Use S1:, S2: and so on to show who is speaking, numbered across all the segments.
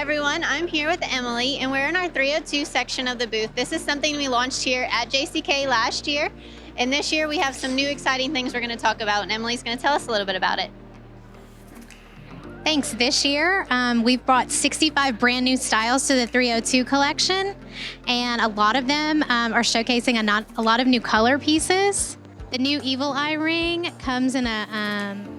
S1: everyone, I'm here with Emily and we're in our 302 section of the booth. This is something we launched here at JCK last year, and this year we have some new exciting things we're going to talk about, and Emily's going to tell us a little bit about it.
S2: Thanks. This year, we've brought 65 brand new styles to the 302 collection, and a lot of them are showcasing a lot of new color pieces. The new Evil Eye ring comes in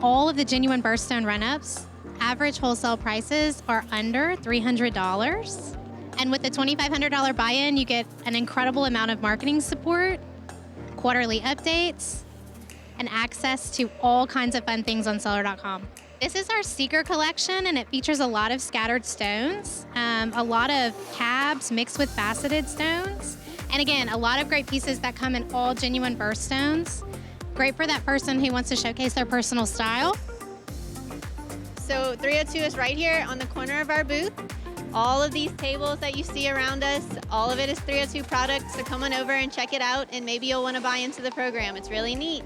S2: all of the genuine birthstone run-ups. Average wholesale prices are under $300. And with the $2,500 buy-in, you get an incredible amount of marketing support, quarterly updates, and access to all kinds of fun things on Stuller.com. This is our Seeker collection, and it features a lot of scattered stones, a lot of cabs mixed with faceted stones, and again, a lot of great pieces that come in all genuine birthstones. Great for that person who wants to showcase their personal style.
S1: So 302 is right here on the corner of our booth. All of these tables that you see around us, all of it is 302 products, so come on over and check it out, and maybe you'll want to buy into the program. It's really neat.